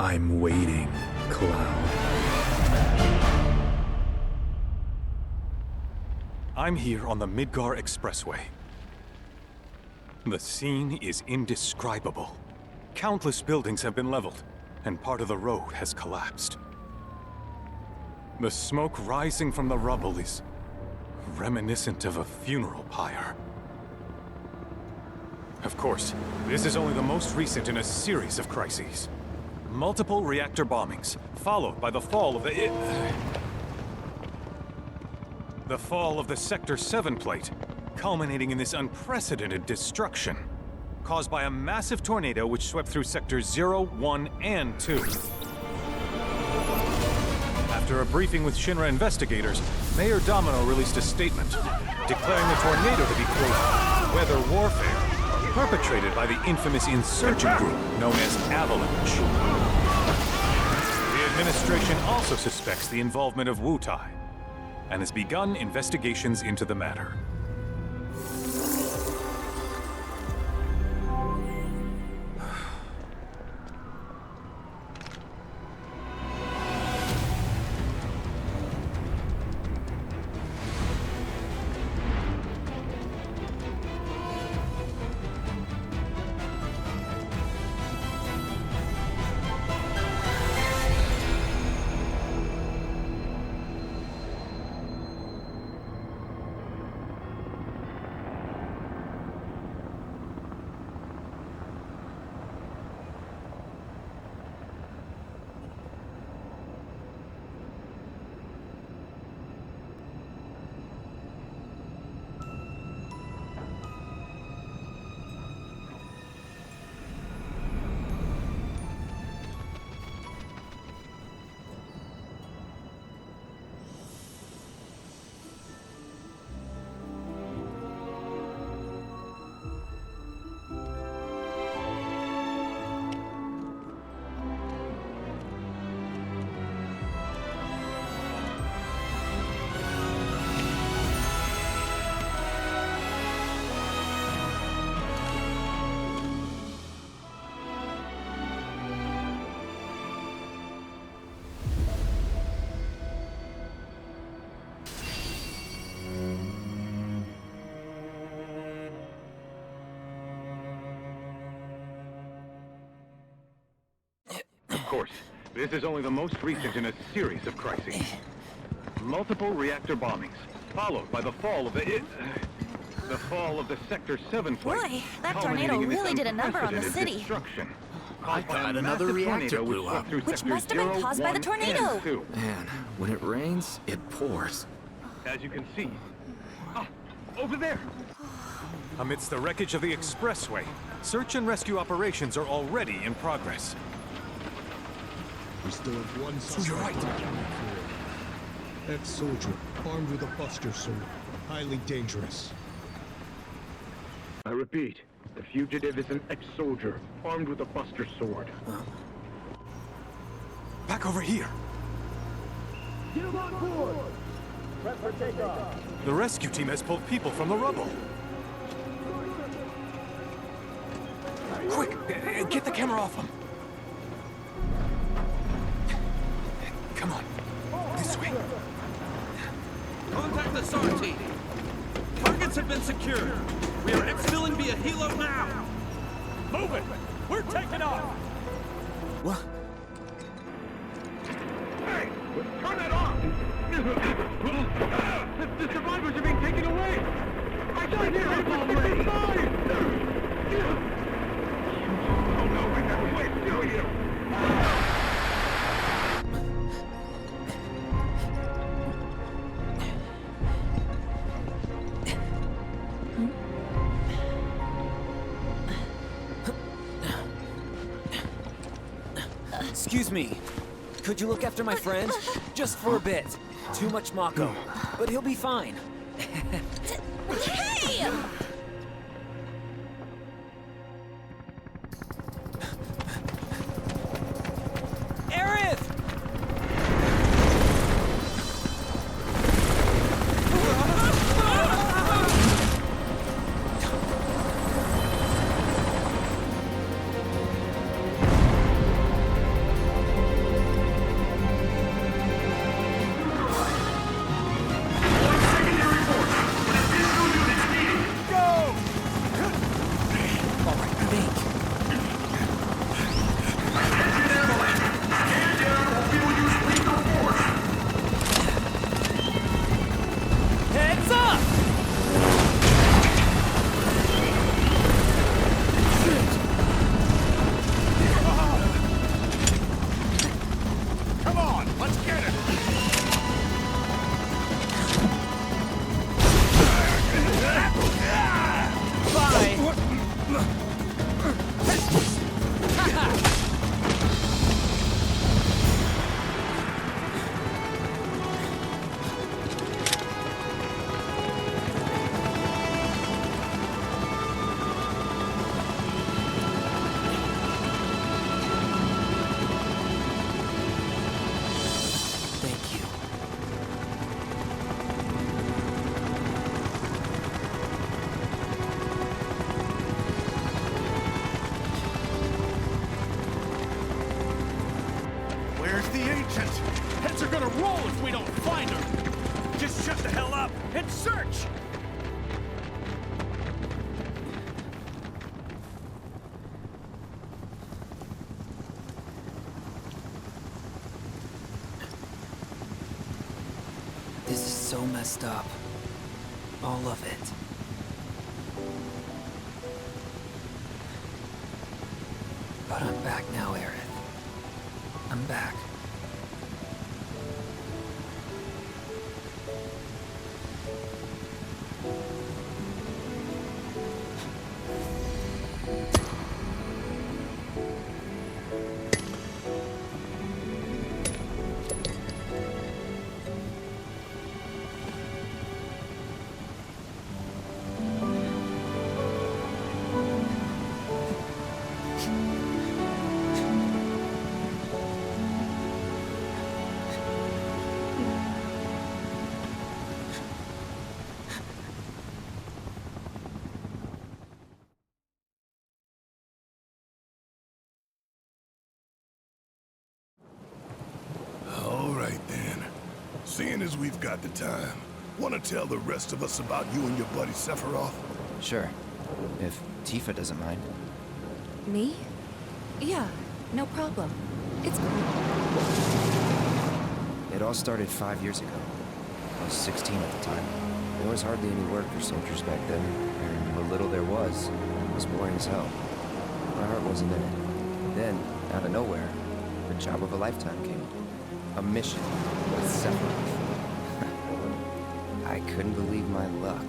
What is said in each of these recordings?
I'm waiting, Cloud. I'm here on the Midgar Expressway. The scene is indescribable. Countless buildings have been leveled, and part of the road has collapsed. The smoke rising from the rubble is reminiscent of a funeral pyre. Of course, this is only the most recent in a series of crises. Multiple reactor bombings, followed by the fall of the Sector 7 plate, culminating in this unprecedented destruction, caused by a massive tornado which swept through Sectors 0, 1, and 2. After a briefing with Shinra investigators, Mayor Domino released a statement, declaring the tornado to be, quote, weather warfare, perpetrated by the infamous insurgent group known as Avalanche. The administration also suspects the involvement of Wutai, and has begun investigations into the matter. Of course, this is only the most recent in a series of crises. Multiple reactor bombings, followed by the fall of the Sector 7 plate. Boy, that tornado really did a number on the city. I thought another reactor blew up. Which must have been caused by the tornado. Man, when it rains, it pours. As you can see. Ah, over there! Amidst the wreckage of the expressway, search and rescue operations are already in progress. We still have one suspect. You're right. Ex-soldier, armed with a buster sword. Highly dangerous. I repeat, the fugitive is an ex-soldier, armed with a buster sword. Back over here. Get him on board! Prep for takeoff. The rescue team has pulled people from the rubble. Quick, get the camera off them. Come on, this way. Contact the SAR team. Targets have been secured. We are exfilling via helo now. Move it. We're taking off. What? Hey, turn it off! The survivors are being taken away! I got here already! Oh no, I got to wait, do you? Excuse me. Could you look after my friend? Just for a bit. Too much Mako. But he'll be fine. Hey! Aerith! Nonsense! Heads are gonna roll if we don't find her! Just shut the hell up and search! This is so messed up. All of it. But I'm back now, Aerith. I'm back. All right, then. Seeing as we've got the time, want to tell the rest of us about you and your buddy Sephiroth? Sure. If Tifa doesn't mind. Me? Yeah, no problem. It's It all started 5 years ago. I was 16 at the time. There was hardly any work for soldiers back then, and what little there was boring as hell. My heart wasn't in it. Then, out of nowhere, the job of a lifetime came. A mission with Sephiroth. I couldn't believe my luck.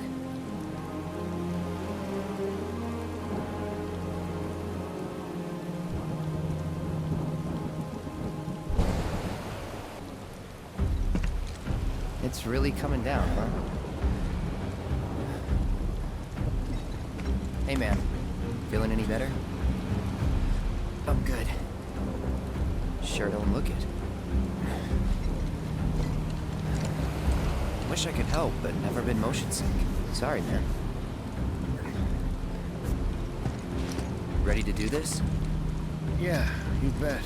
It's really coming down, huh? Hey, man. Feeling any better? I'm good. Sure don't look it. Wish I could help, but never been motion sick. Sorry, man. Ready to do this? Yeah, you bet.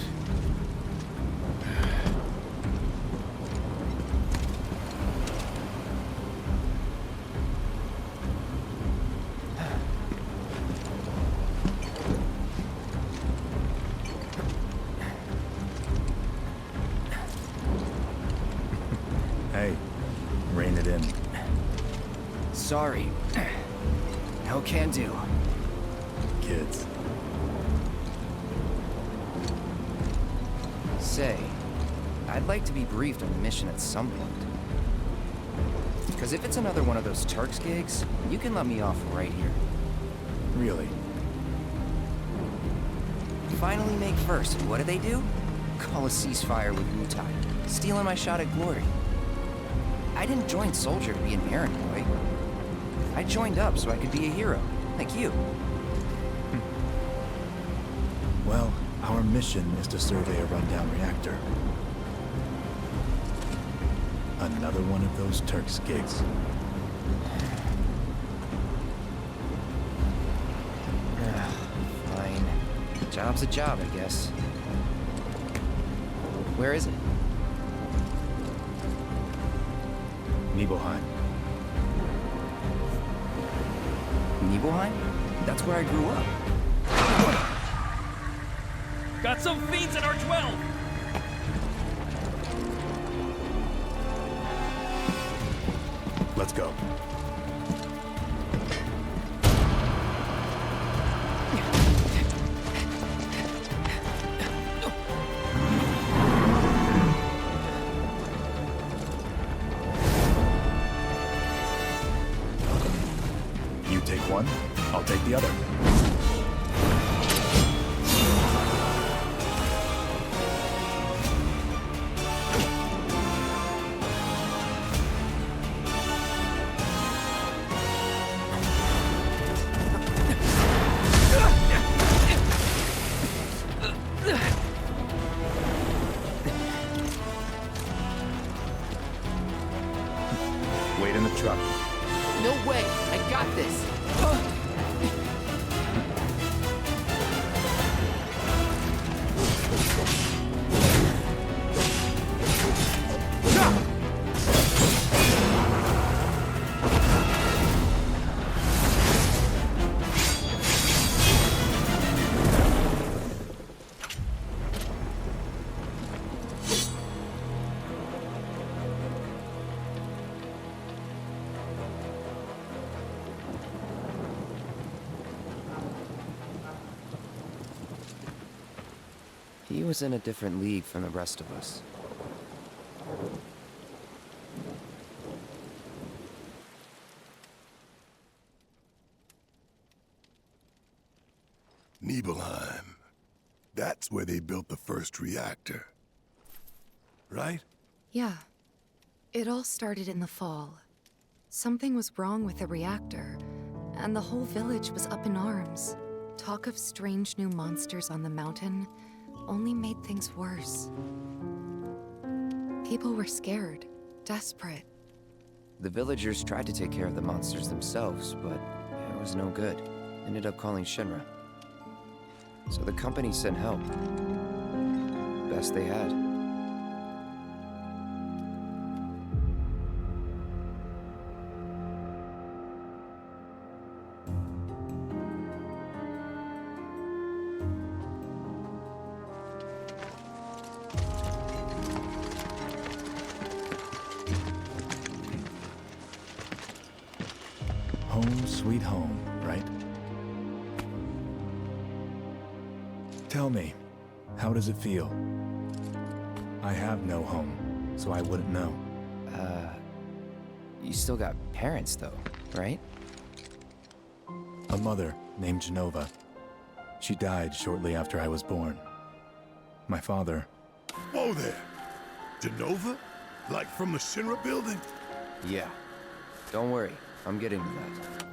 Hey, rein it in. Sorry. No can do. Kids. Say, I'd like to be briefed on the mission at some point. Because if it's another one of those Turks gigs, you can let me off right here. Really? Finally make first, and what do they do? Call a ceasefire with Wutai, stealing my shot at glory. I didn't join Soldier to be an errand boy. I joined up so I could be a hero, like you. Well, our mission is to survey a rundown reactor. Another one of those Turks gigs. Fine. Job's a job, I guess. Where is it? Nibelheim. Nibelheim? That's where I grew up. Got some fiends in our 12! Let's go. You take one, I'll take the other. Wait in the truck. No way! I got this! He was in a different league from the rest of us. Nibelheim. That's where they built the first reactor. Right? Yeah. It all started in the fall. Something was wrong with the reactor, and the whole village was up in arms. Talk of strange new monsters on the mountain only made things worse. People were scared, desperate. The villagers tried to take care of the monsters themselves, but it was no good. Ended up calling Shinra. So the company sent help. Best they had. Home sweet home, right? Tell me, how does it feel? I have no home, so I wouldn't know. You still got parents though, right? A mother named Genova. She died shortly after I was born. My father... Whoa there! Genova? Like from the Shinra building? Yeah. Don't worry, I'm getting to that.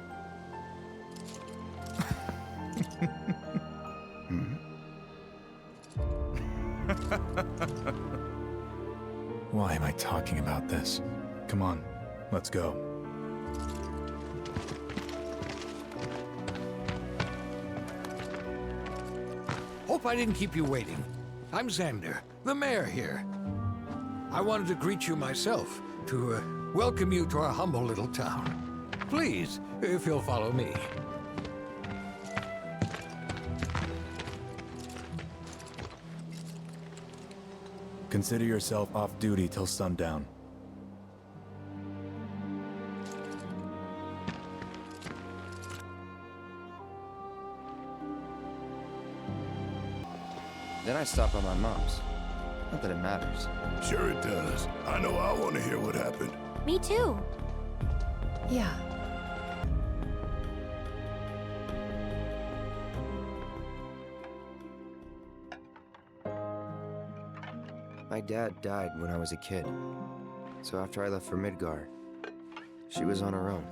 Why am I talking about this? Come on, let's go. Hope I didn't keep you waiting. I'm Xander, the mayor here. I wanted to greet you myself, to welcome you to our humble little town. Please, if you'll follow me. Consider yourself off duty till sundown. Then I stop by my mom's. Not that it matters. Sure it does. I know I want to hear what happened. Me too. Yeah. My dad died when I was a kid. So after I left for Midgar, she was on her own.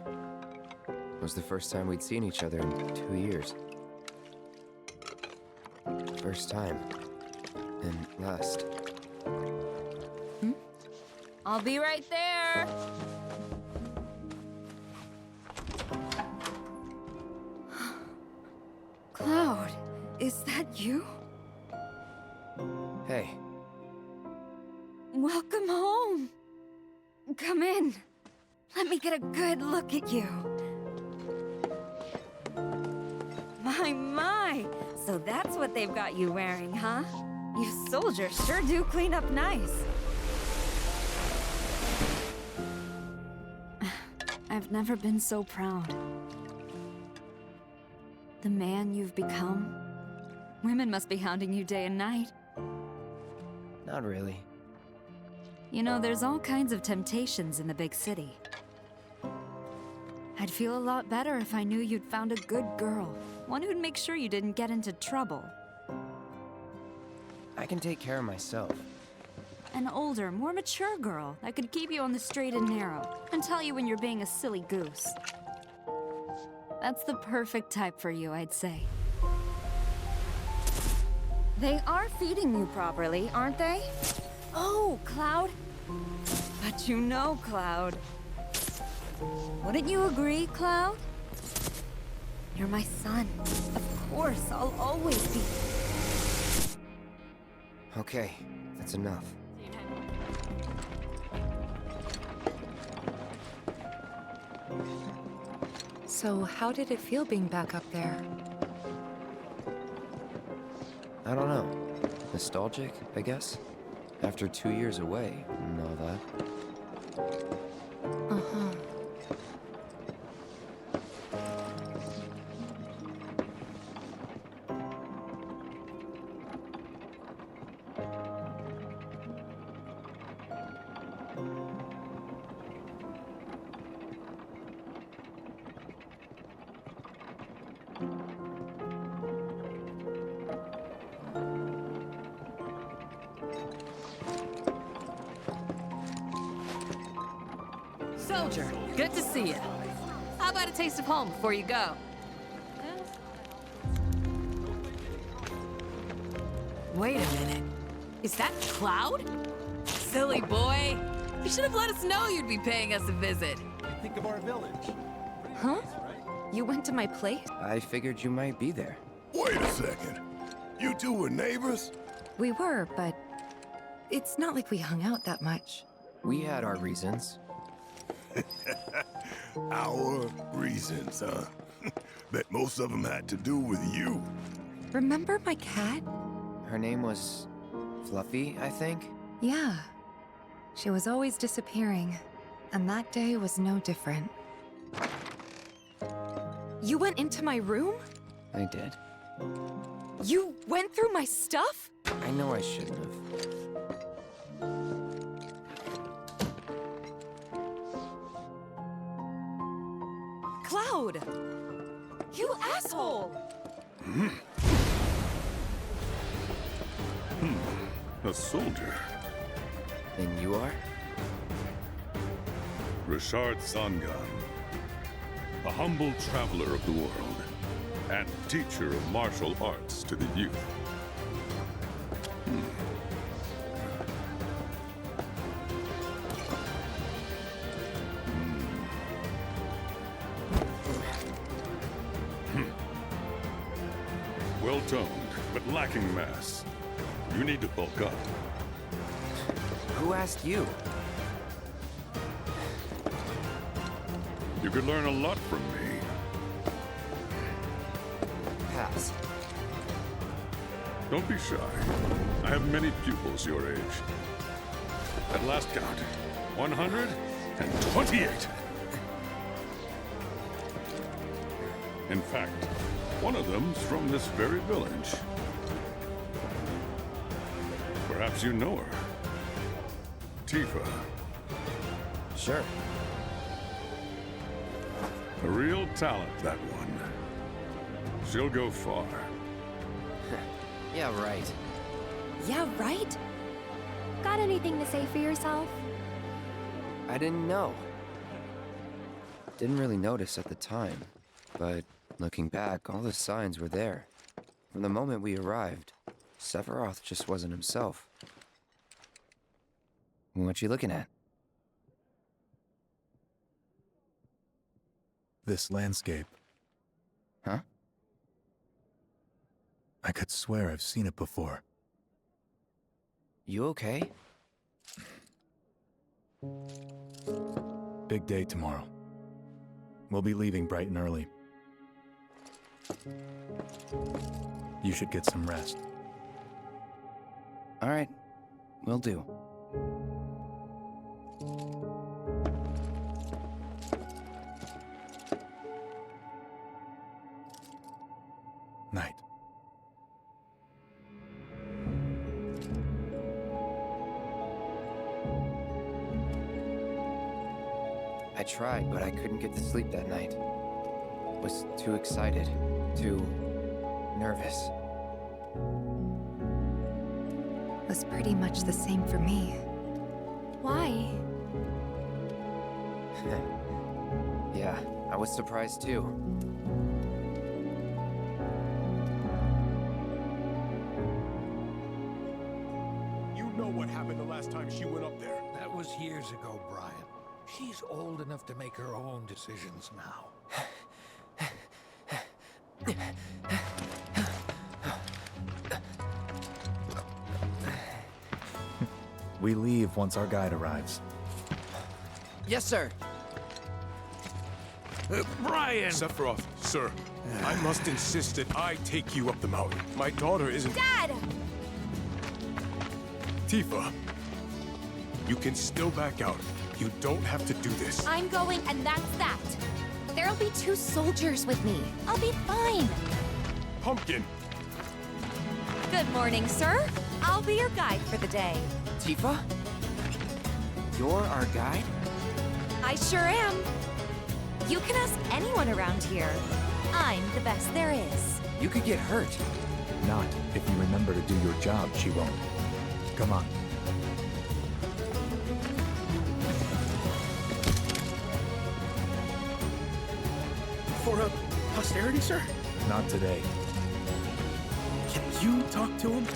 It was the first time we'd seen each other in 2 years. First time. And last. I'll be right there. Cloud, is that you? Hey. Welcome home. Come in. Let me get a good look at you. My. So that's what they've got you wearing, huh? You soldiers sure do clean up nice. I've never been so proud. The man you've become. Women must be hounding you day and night. Not really. You know, there's all kinds of temptations in the big city. I'd feel a lot better if I knew you'd found a good girl. One who'd make sure you didn't get into trouble. I can take care of myself. An older, more mature girl that could keep you on the straight and narrow and tell you when you're being a silly goose. That's the perfect type for you, I'd say. They are feeding you properly, aren't they? Oh, Cloud. But you know, Cloud. Wouldn't you agree, Cloud? You're my son. Of course, I'll always be. Okay, that's enough. So how did it feel being back up there? I don't know. Nostalgic, I guess? After 2 years away and all that. Uh-huh. soldier. Good to see you. How about a taste of home before you go? Wait a minute. Is that Cloud? Silly boy. You should have let us know you'd be paying us a visit. Think of our village. Huh? You went to my place? I figured you might be there. Wait a second. You two were neighbors? We were, but it's not like we hung out that much. We had our reasons. Our reasons, huh? Bet most of them had to do with you. Remember my cat? Her name was Fluffy, I think? Yeah. She was always disappearing, and that day was no different. You went into my room? I did. You went through my stuff? I know I shouldn't have. Cloud! You asshole! A soldier. And you are? Richard Sangan. A humble traveler of the world, and teacher of martial arts to the youth. Well-toned, but lacking mass. You need to bulk up. Who asked you? You could learn a lot from me. Pass. Don't be shy. I have many pupils your age. At last count, 128. In fact, one of them's from this very village. Perhaps you know her. Tifa. Sure. A real talent, that one. She'll go far. Yeah, right. Yeah, right? Got anything to say for yourself? I didn't know. Didn't really notice at the time, but looking back, all the signs were there. From the moment we arrived, Sephiroth just wasn't himself. What you looking at? This landscape. Huh? I could swear I've seen it before. You okay? Big day tomorrow. We'll be leaving bright and early. You should get some rest. All right, will do. Night. I tried, but I couldn't get to sleep that night. Was too excited, too nervous. Was pretty much the same for me. Why? Yeah, I was surprised too. You know what happened the last time she went up there. That was years ago, Brian. She's old enough to make her own decisions now. We leave once our guide arrives. Yes, sir. Brian! Sephiroth, sir, I must insist that I take you up the mountain. My daughter isn't... Dad! Tifa, you can still back out. You don't have to do this. I'm going, and that's that. There'll be 2 soldiers with me. I'll be fine. Pumpkin! Good morning, sir. I'll be your guide for the day. Tifa? You're our guide? I sure am. You can ask anyone around here. I'm the best there is. You could get hurt. Not if you remember to do your job, she won't. Come on. for posterity, sir? Not today. Can you talk to him?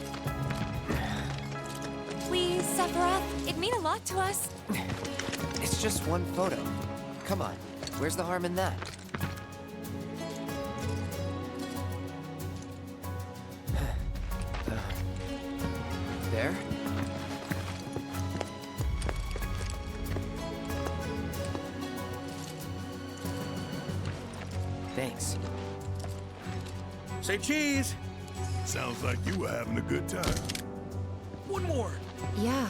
Please, Sephiroth. It'd mean a lot to us. It's just one photo. Come on, where's the harm in that? There? Thanks. Say cheese! Sounds like you were having a good time. One more. Yeah,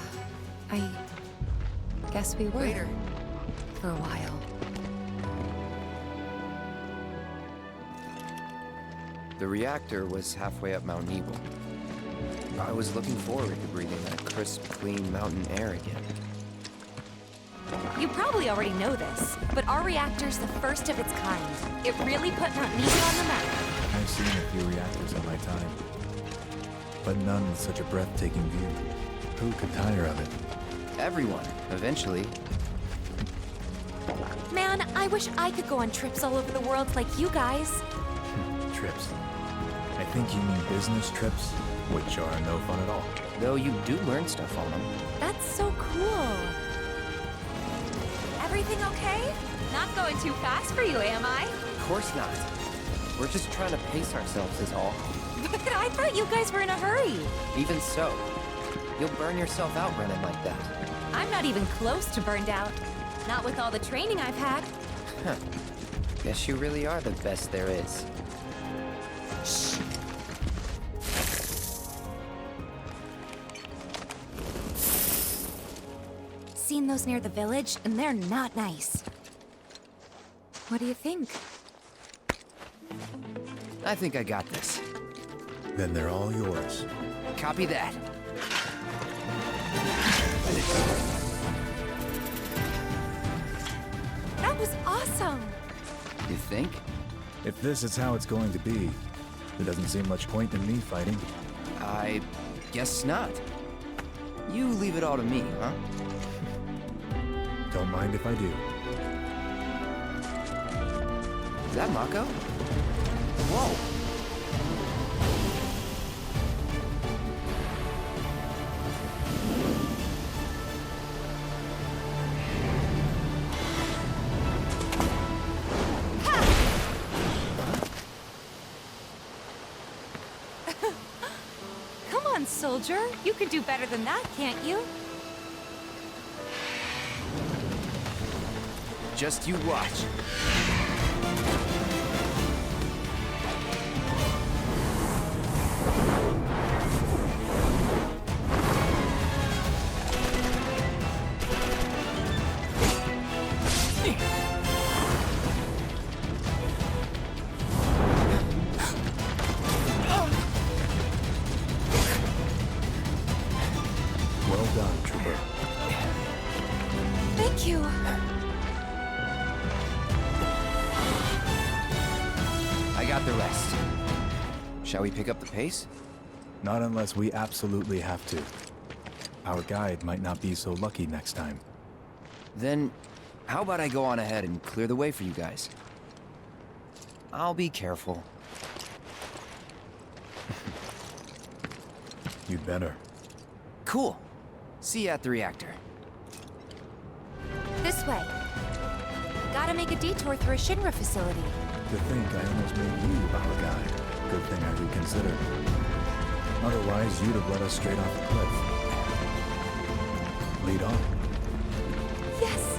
I guess we were. Later. For a while. The reactor was halfway up Mount Nebel. I was looking forward to breathing that crisp, clean mountain air again. You probably already know this, but our reactor's the first of its kind. It really put Mount Nebel on the map. I've seen a few reactors in my time, but none with such a breathtaking view. Who could tire of it? Everyone, eventually. Man, I wish I could go on trips all over the world like you guys. Trips. I think you mean business trips, which are no fun at all. Though you do learn stuff on them. That's so cool. Everything okay? Not going too fast for you, am I? Of course not. We're just trying to pace ourselves is all. But I thought you guys were in a hurry. Even so, you'll burn yourself out running like that. I'm not even close to burned out. Not with all the training I've had. Huh. Guess you really are the best there is. Shh. Seen those near the village, and they're not nice. What do you think? I think I got this. Then they're all yours. Copy that. That was awesome! You think? If this is how it's going to be, there doesn't seem much point in me fighting. I guess not. You leave it all to me, huh? Don't mind if I do. Is that Mako? Whoa! Come on, soldier. You can do better than that, can't you? Just you watch. Well done, Trooper. Thank you. I got the rest. Shall we pick up the pace? Not unless we absolutely have to. Our guide might not be so lucky next time. Then, how about I go on ahead and clear the way for you guys? I'll be careful. You'd better. Cool. See you at the reactor. This way. Gotta make a detour through a Shinra facility. To think I almost made you our guide. Good thing I reconsidered. Otherwise, you'd have led us straight off the cliff. Lead on. Yes!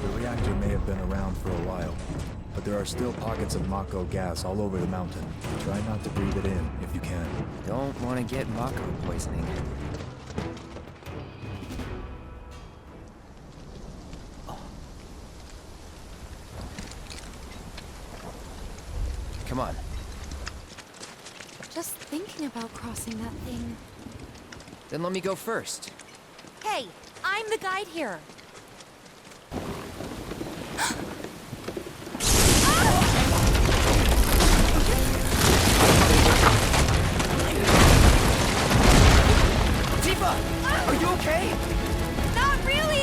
The reactor may have been around for a while, but there are still pockets of Mako gas all over the mountain. Try not to breathe it in if you can. Don't want to get Mako poisoning. Come on. Just thinking about crossing that thing. Then let me go first. Hey, I'm the guide here. Tifa! Are you okay? Not really!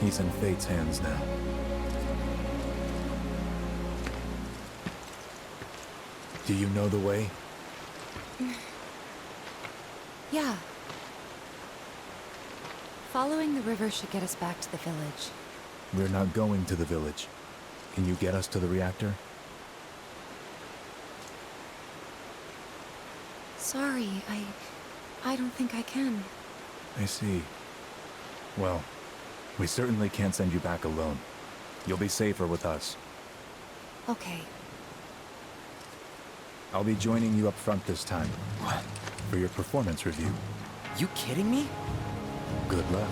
He's in Fate's hands now. Do you know the way? Yeah. Following the river should get us back to the village. We're not going to the village. Can you get us to the reactor? Sorry, I don't think I can. I see. Well, we certainly can't send you back alone. You'll be safer with us. Okay. I'll be joining you up front this time. For your performance review. You kidding me? Good luck.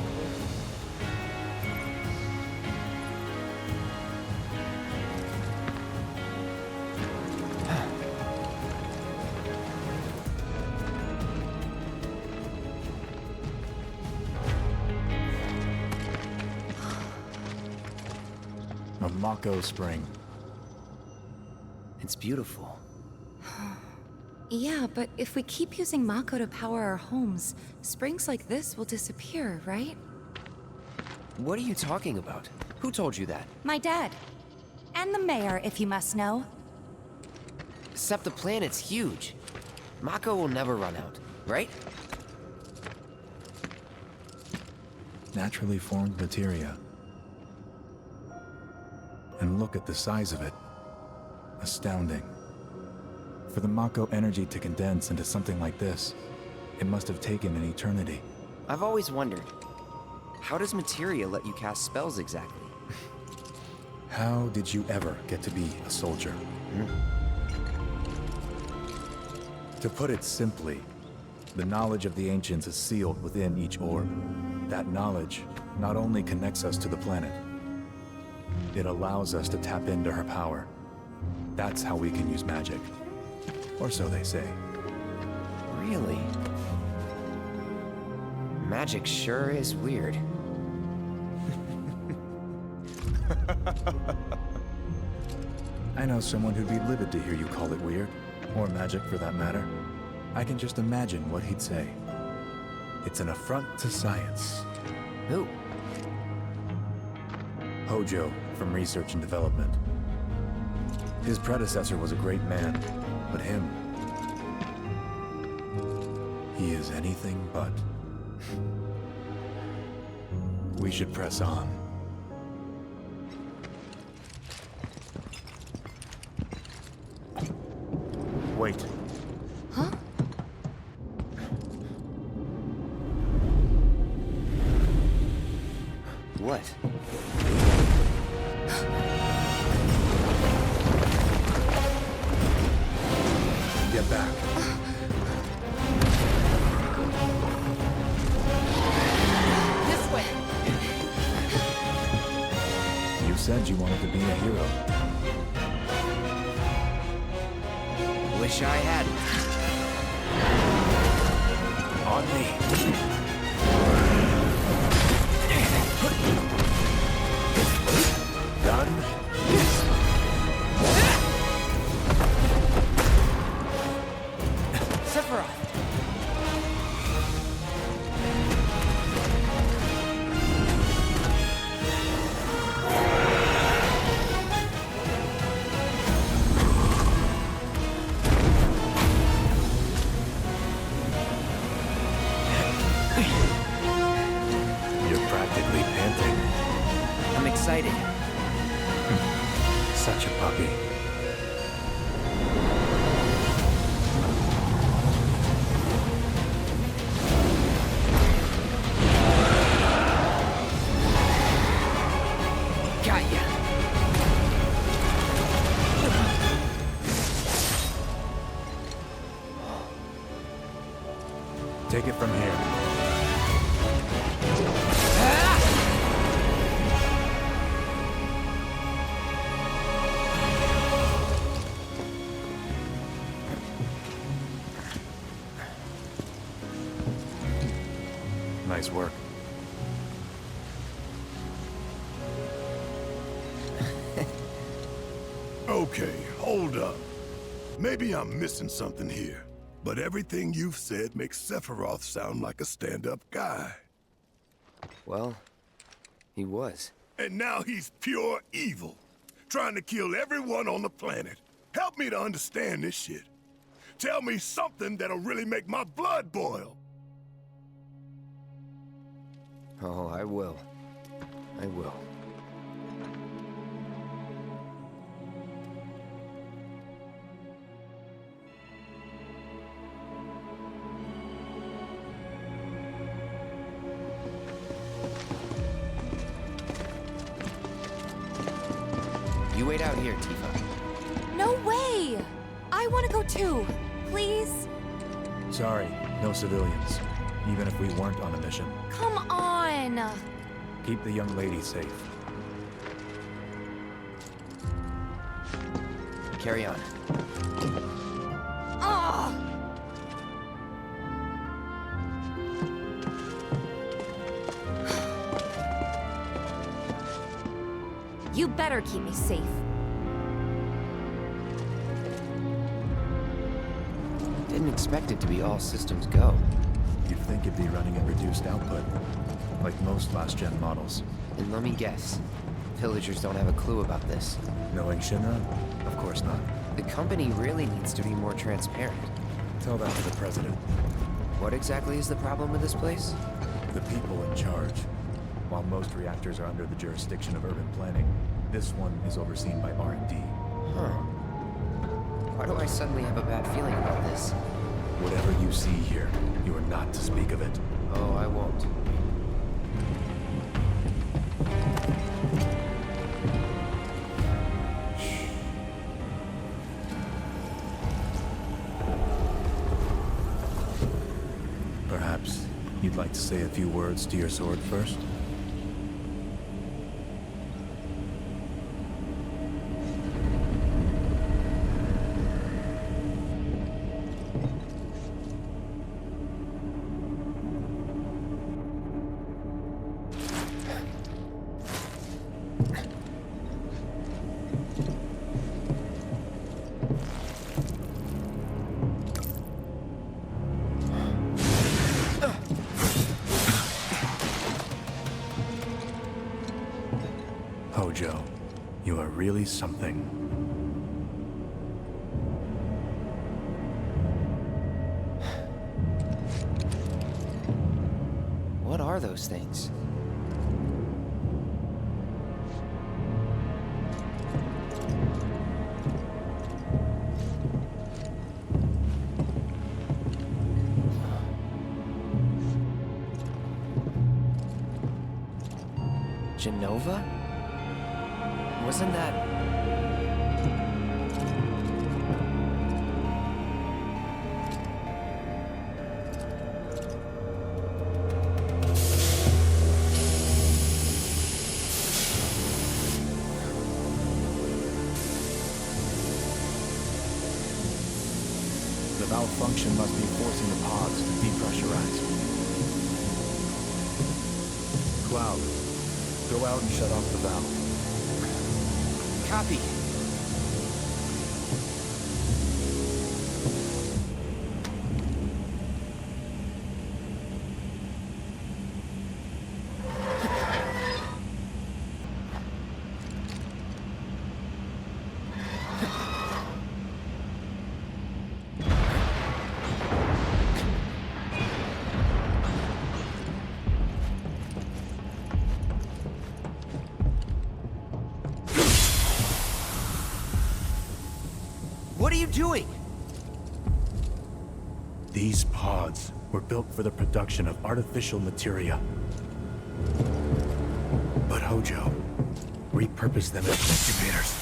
A Mako spring. It's beautiful. Yeah, but if we keep using Mako to power our homes, springs like this will disappear, right? What are you talking about? Who told you that? My dad. And the mayor, if you must know. Except the planet's huge. Mako will never run out, right? Naturally formed materia. And look at the size of it. Astounding. For the Mako energy to condense into something like this, it must have taken an eternity. I've always wondered, how does materia let you cast spells exactly? How did you ever get to be a soldier? To put it simply, the knowledge of the ancients is sealed within each orb. That knowledge not only connects us to the planet, it allows us to tap into her power. That's how we can use magic. Or so they say. Really? Magic sure is weird. I know someone who'd be livid to hear you call it weird, or magic for that matter. I can just imagine what he'd say. It's an affront to science. Who? Hojo, from Research and Development. His predecessor was a great man, but him... he is anything but. We should press on. Wait. Huh? What? Get back. This way. You said you wanted to be a hero. Wish I hadn't. On me. Done? Sephiroth! You're practically panting. I'm excited. Such a puppy. Got ya. Take it from here. Nice work. Okay, hold up. Maybe I'm missing something here, but everything you've said makes Sephiroth sound like a stand-up guy. Well, He was. And now he's pure evil, trying to kill everyone on the planet. Help me to understand this shit. Tell me something that'll really make my blood boil. Oh, I will. I will. You wait out here, Tifa. No way! I want to go too. Please? Sorry, no civilians. Even if we weren't on a mission. Come on! Keep the young lady safe. Carry on. Ah! You better keep me safe. Didn't expect it to be all systems go. You'd think it'd be running at reduced output, like most last-gen models. And let me guess, villagers don't have a clue about this. Knowing Shinra? Of course not. The company really needs to be more transparent. Tell that to the president. What exactly is the problem with this place? The people in charge. While most reactors are under the jurisdiction of urban planning, this one is overseen by R&D. Huh. Why do I suddenly have a bad feeling about this? Whatever you see here, you are not to speak of it. Oh, I won't. Perhaps you'd like to say a few words to your sword first? Hojo, you are really something. What are those things? Genova? Wasn't that... The malfunction must be forcing the pods to depressurize. Cloud, go out and shut off the valve. Copy. What are you doing? These pods were built for the production of artificial materia. But Hojo repurposed them as incubators,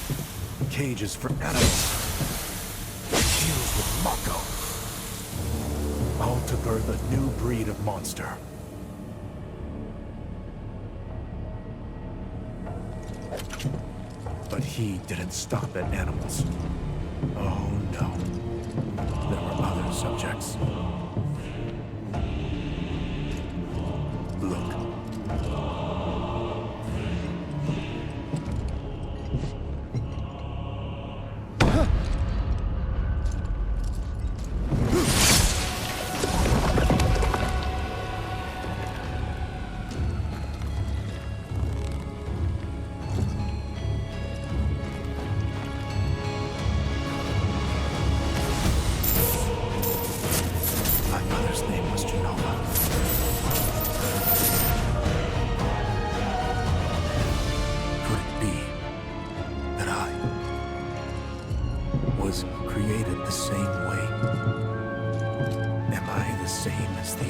cages for animals, fused with Mako, all to birth a new breed of monster. But he didn't stop at animals. Oh no. There were other subjects. Look.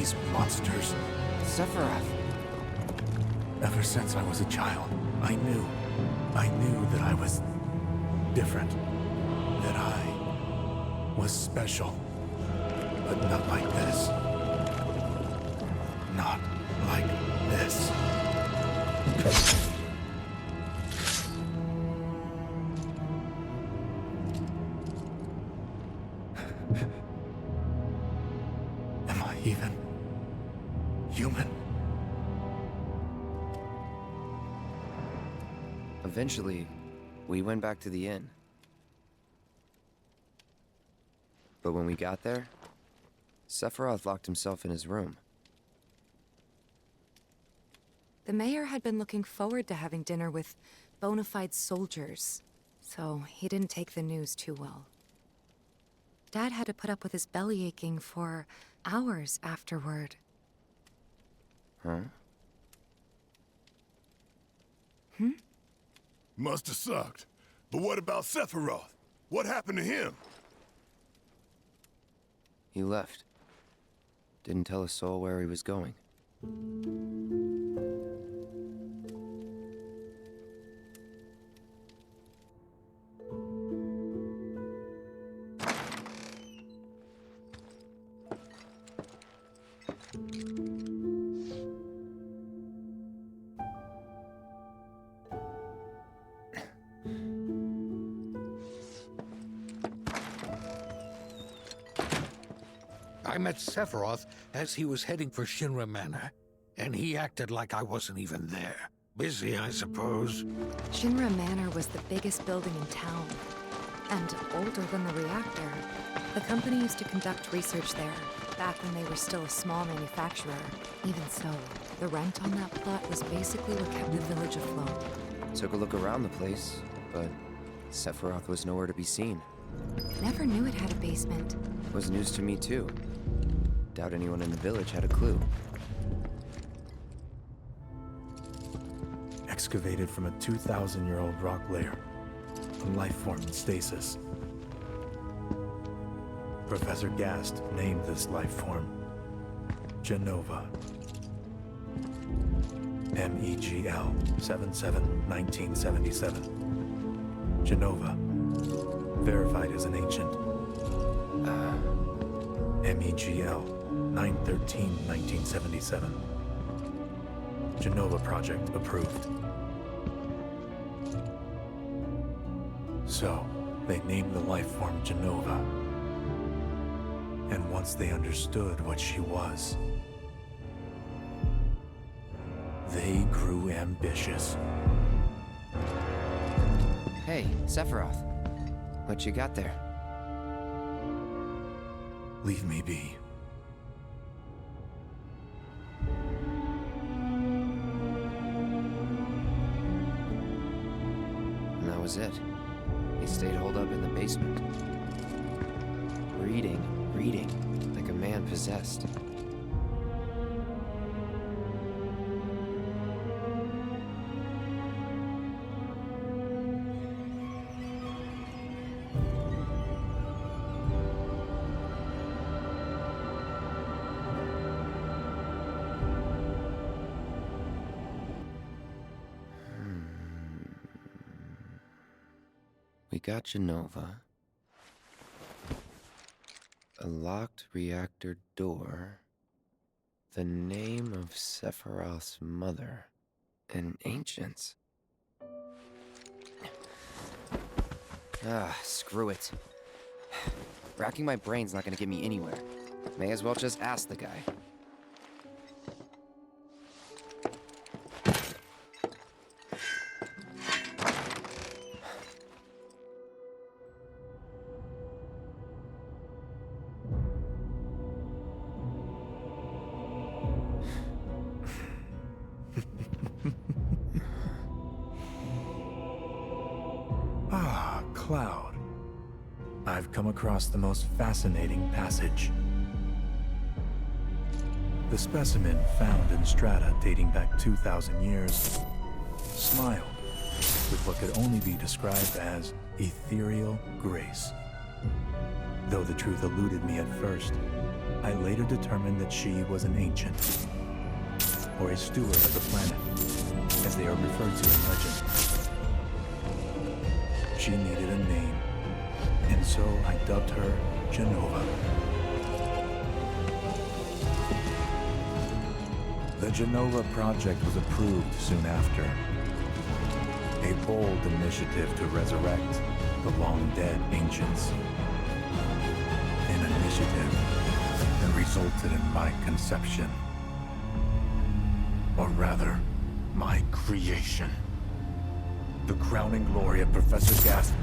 these monsters. Sephiroth. Ever since I was a child, I knew that I was different. That I was special. But not like this. Not like this. Am I even human? Eventually, we went back to the inn. But when we got there, Sephiroth locked himself in his room. The mayor had been looking forward to having dinner with bona fide soldiers, so he didn't take the news too well. Dad had to put up with his belly aching for hours afterward. Huh? Must have sucked. But what about Sephiroth? What happened to him? He left. Didn't tell a soul where he was going. I met Sephiroth as he was heading for Shinra Manor, and he acted like I wasn't even there. Busy, I suppose. Shinra Manor was the biggest building in town, and older than the reactor. The company used to conduct research there, back when they were still a small manufacturer. Even so, the rent on that plot was basically what kept the village afloat. Took a look around the place, but Sephiroth was nowhere to be seen. Never knew it had a basement. Was news to me too. Doubt anyone in the village had a clue. Excavated from a 2,000-year-old rock layer, a life form in stasis. Professor Gast named this life form Genova. MEGL 77-1977. Genova. Verified as an ancient. MEGL 9/13/1977. Genova project approved. So, they named the life form Genova. And once they understood what she was, they grew ambitious. Hey, Sephiroth. What you got there? Leave me be. And that was it. He stayed holed up in the basement. Reading, like a man possessed. We got Genova. A locked reactor door. The name of Sephiroth's mother. And ancients. Screw it. Racking my brain's not gonna get me anywhere. May as well just ask the guy. Cloud. I've come across the most fascinating passage. The specimen found in strata dating back 2,000 years smiled with what could only be described as ethereal grace. Though the truth eluded me at first, I later determined that she was an ancient, or a steward of the planet, as they are referred to in legend. She needed a name, and so I dubbed her Genova. The Genova project was approved soon after. A bold initiative to resurrect the long-dead ancients. An initiative that resulted in my conception. Or rather, my creation. The crowning glory of Professor Gast's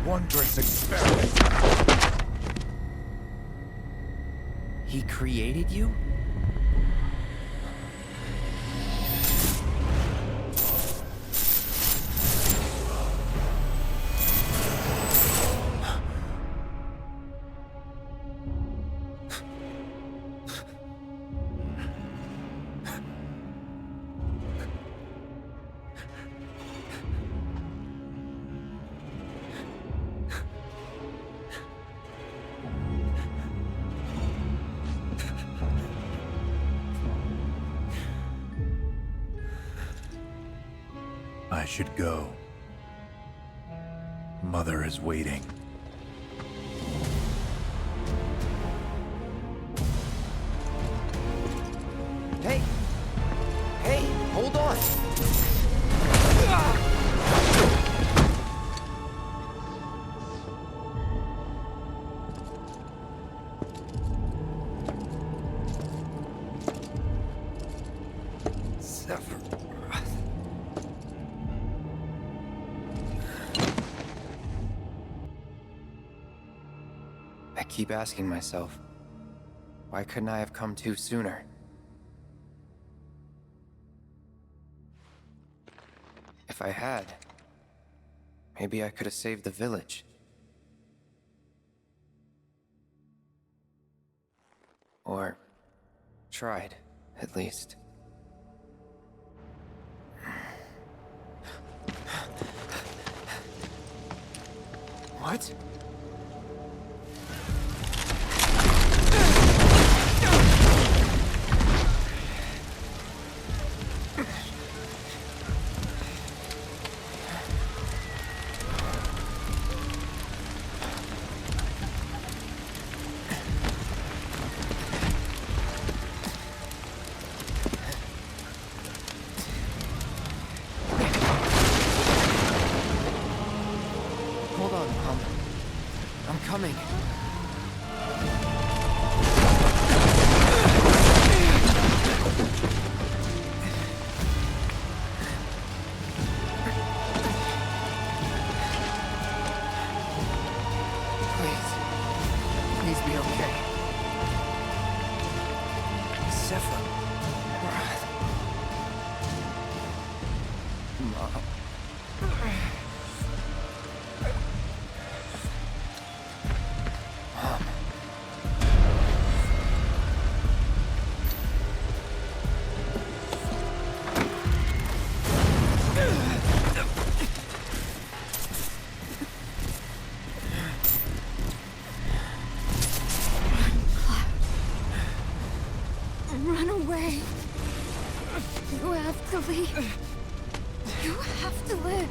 wondrous experiment. He created you? I should go. Mother is waiting. Hey! Hey, hold on! I keep asking myself, why couldn't I have come to sooner? If I had, maybe I could have saved the village. Or tried, at least. What? Hold on, I'm coming. Please be okay. Sephiroth. Mom. Run away. You have to leave. You have to live.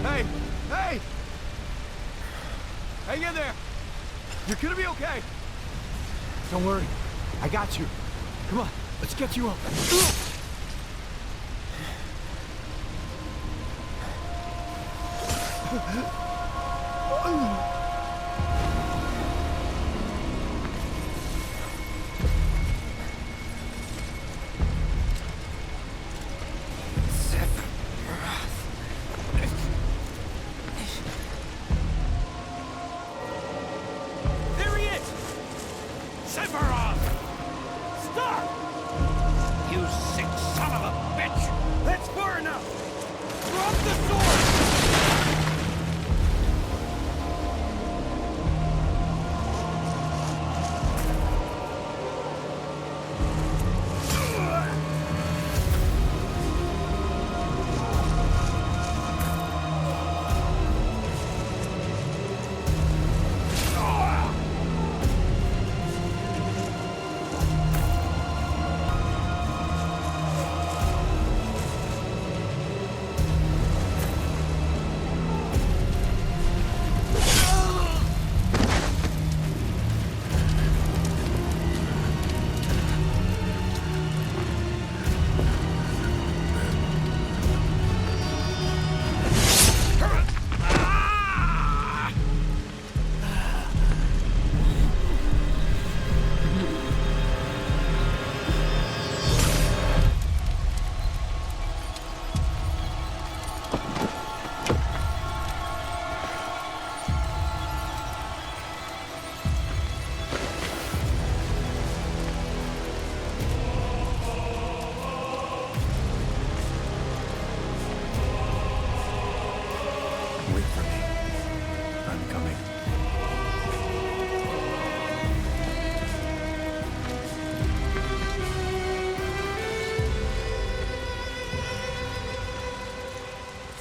Hey! Hey! Hang in there! You're gonna be okay! Don't worry. I got you. Come on, let's get you up. There he is! Sephiroth! Stop! You sick son of a bitch! That's far enough! Drop the sword! wait for me. I'm coming.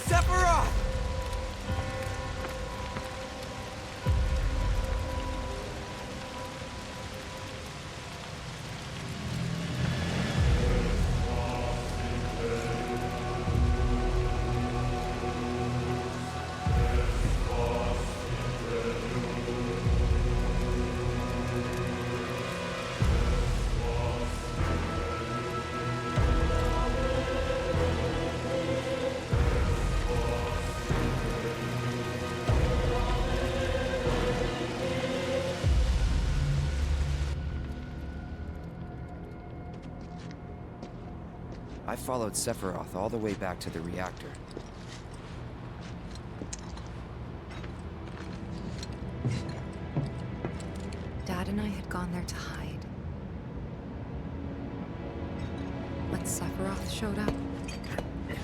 Sephiroth! I followed Sephiroth all the way back to the reactor. Dad and I had gone there to hide. When Sephiroth showed up,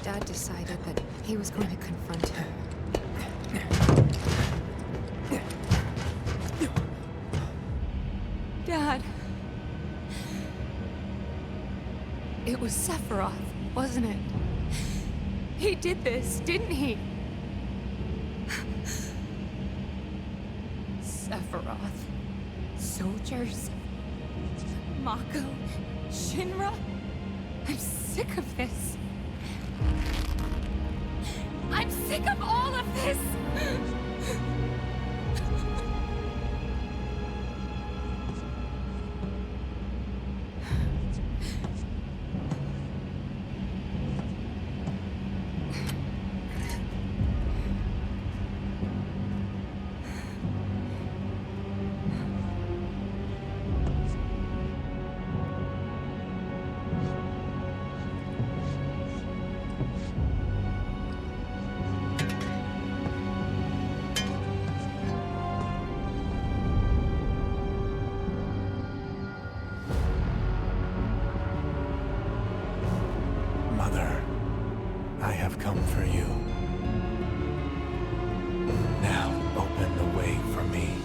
Dad decided that he was going to confront him. Dad! It was Sephiroth, wasn't it? He did this, didn't he? Sephiroth. Soldiers. Mako. Shinra. I'm sick of this. I'm sick of all of this! Mother, I have come for you. Now open the way for me.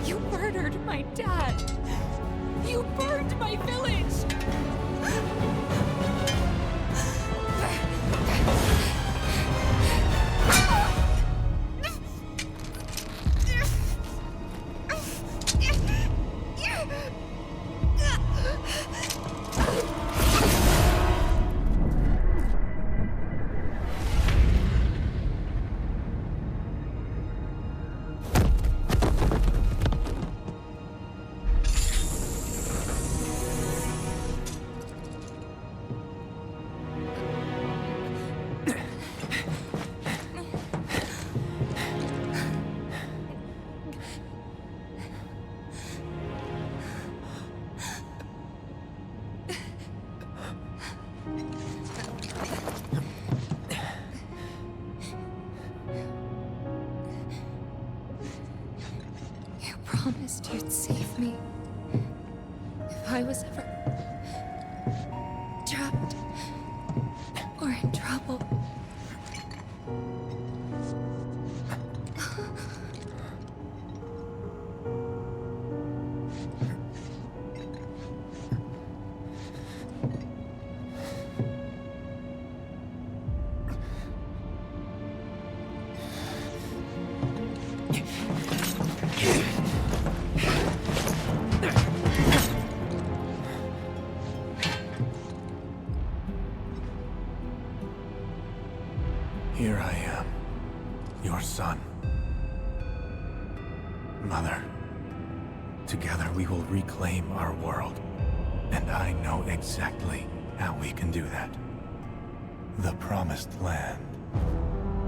You murdered my dad! You burned my village! Promised you'd save me if I was ever trapped or in trouble. Here I am, your son. Mother, together we will reclaim our world. And I know exactly how we can do that. The Promised Land.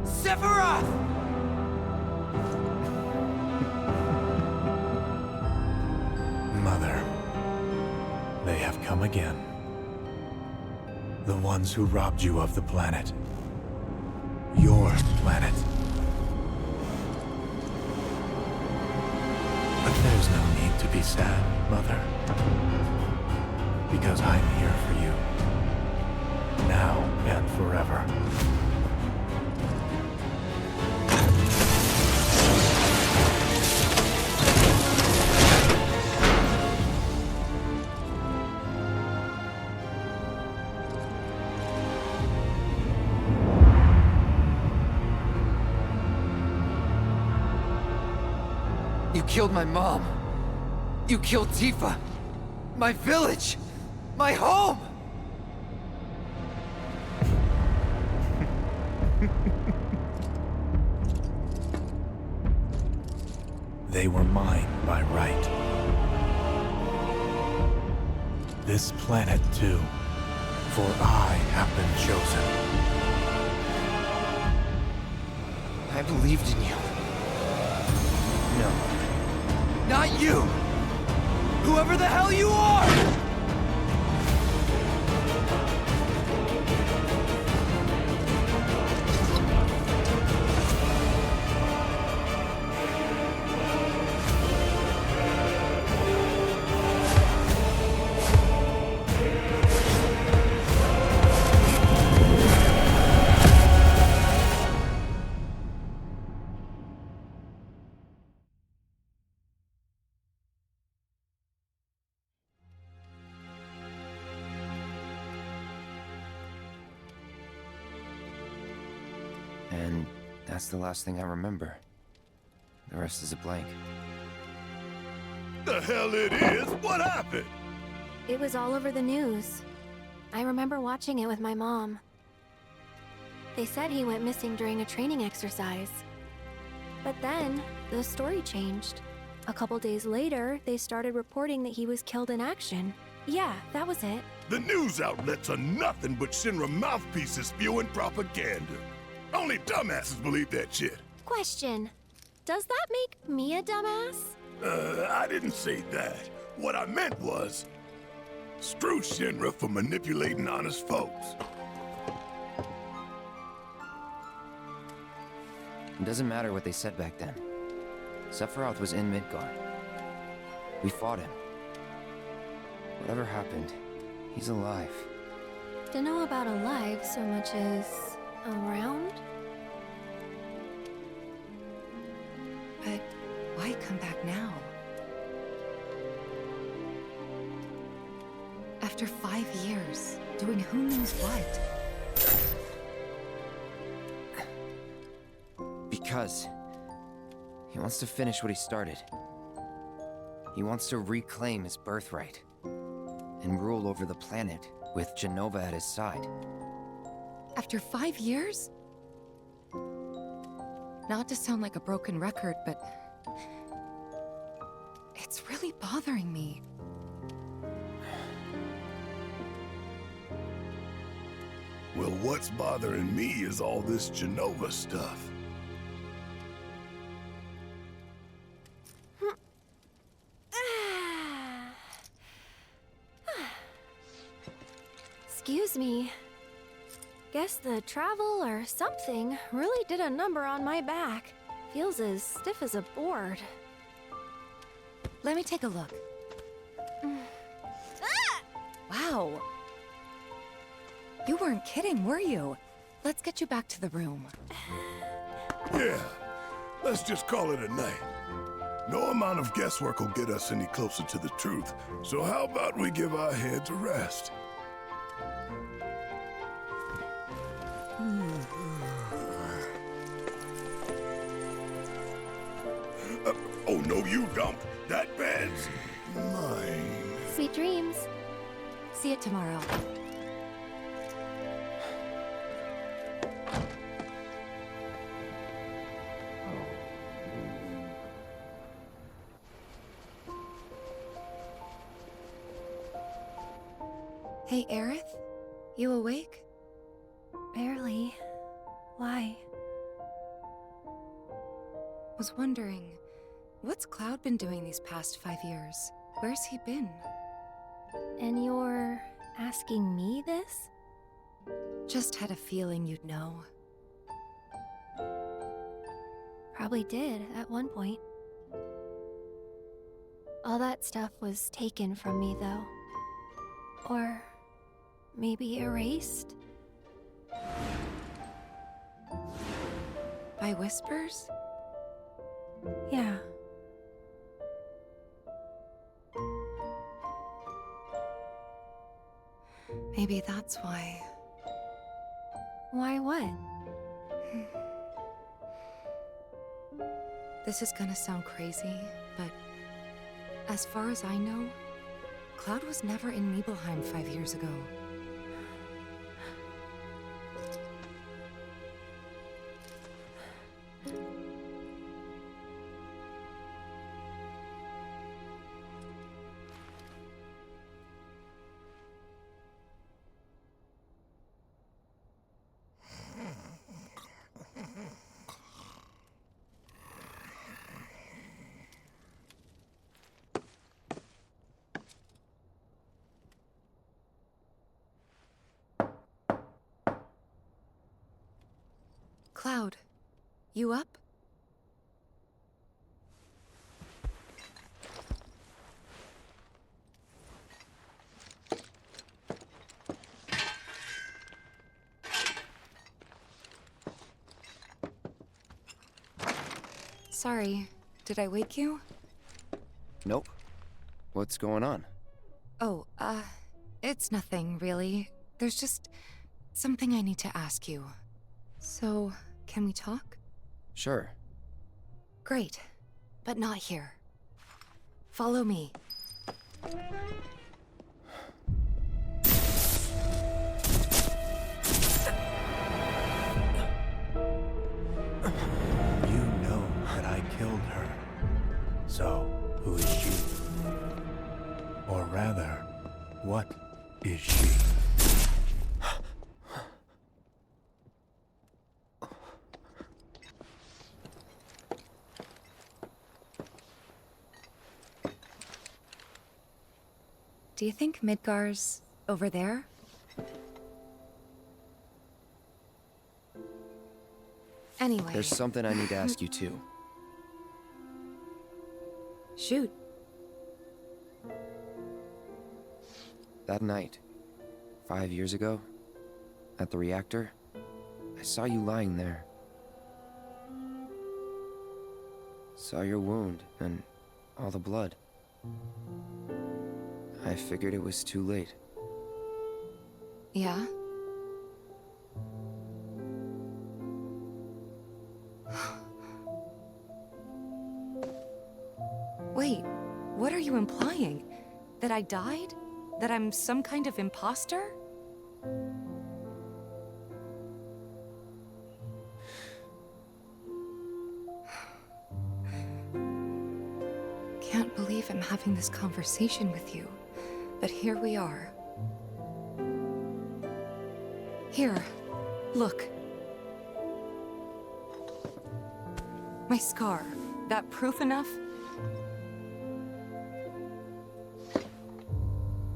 Sephiroth! Mother, they have come again. The ones who robbed you of the planet. Your planet. But there's no need to be sad, Mother. Because I'm here for you. Now and killed my mom. You killed Tifa. My village. My home. They were mine by right. This planet too, for I have been chosen. I believed in you. No. Not you! Whoever the hell you are! And that's the last thing I remember. The rest is a blank. The hell it is? What happened? It was all over the news. I remember watching it with my mom. They said he went missing during a training exercise. But then, the story changed. A couple days later, they started reporting that he was killed in action. Yeah, that was it. The news outlets are nothing but Shinra mouthpieces spewing propaganda. Only dumbasses believe that shit. Question. Does that make me a dumbass? I didn't say that. What I meant was, screw Shinra for manipulating honest folks. It doesn't matter what they said back then. Sephiroth was in Midgar. We fought him. Whatever happened, he's alive. Don't know about alive so much as around? But why come back now? After 5 years, doing who knows what? Because he wants to finish what he started. He wants to reclaim his birthright and rule over the planet with Jenova at his side. After 5 years? Not to sound like a broken record, but it's really bothering me. Well, what's bothering me is all this Jenova stuff. Excuse me. Guess the travel or something really did a number on my back. Feels as stiff as a board. Let me take a look. Wow. You weren't kidding, were you? Let's get you back to the room. Yeah, let's just call it a night. No amount of guesswork will get us any closer to the truth, so how about we give our heads a rest? Oh, no, you don't. That bed's mine. Sweet dreams. See you tomorrow. Hey, Aerith? You awake? Barely. Why? Was wondering, what's Cloud been doing these past 5 years? Where's he been? And you're asking me this? Just had a feeling you'd know. Probably did at one point. All that stuff was taken from me, though. Or maybe erased? By whispers? Yeah. Maybe that's why. Why what? This is gonna sound crazy, but as far as I know, Cloud was never in Nibelheim 5 years ago. Cloud, you up? Sorry, did I wake you? Nope. What's going on? Oh, it's nothing, really. There's just something I need to ask you. So, can we talk? Sure. Great, but not here. Follow me. You know that I killed her. So, who is she? Or rather, what is she? Do you think Midgar's over there? Anyway. There's something I need to ask you too. Shoot. That night, 5 years ago, at the reactor, I saw you lying there. Saw your wound and all the blood. I figured it was too late. Yeah? Wait, what are you implying? That I died? That I'm some kind of imposter? Can't believe I'm having this conversation with you, but here we are. Here, look. My scar. That proof enough?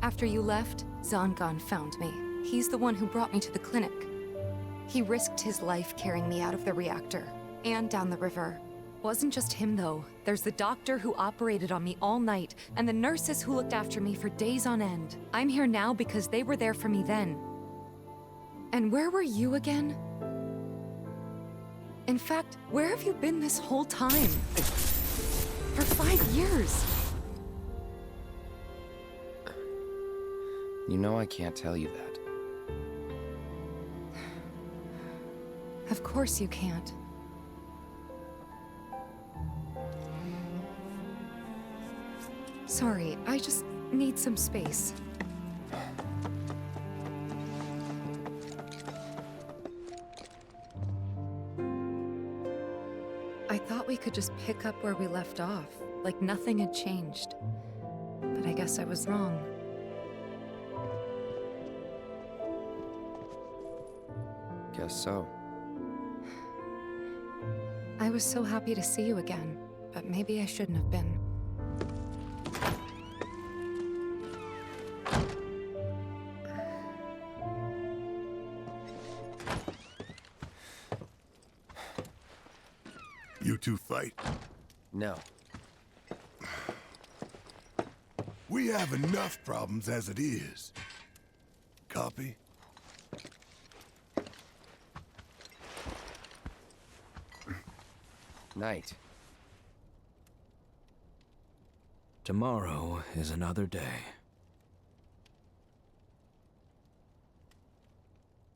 After you left, Zangan found me. He's the one who brought me to the clinic. He risked his life carrying me out of the reactor, and down the river. Wasn't just him, though. There's the doctor who operated on me all night, and the nurses who looked after me for days on end. I'm here now because they were there for me then. And where were you again? In fact, where have you been this whole time? For 5 years. You know I can't tell you that. Of course you can't. Sorry, I just need some space. I thought we could just pick up where we left off, like nothing had changed. But I guess I was wrong. Guess so. I was so happy to see you again, but maybe I shouldn't have been. You two fight? No. We have enough problems as it is. Copy? Night. Tomorrow is another day.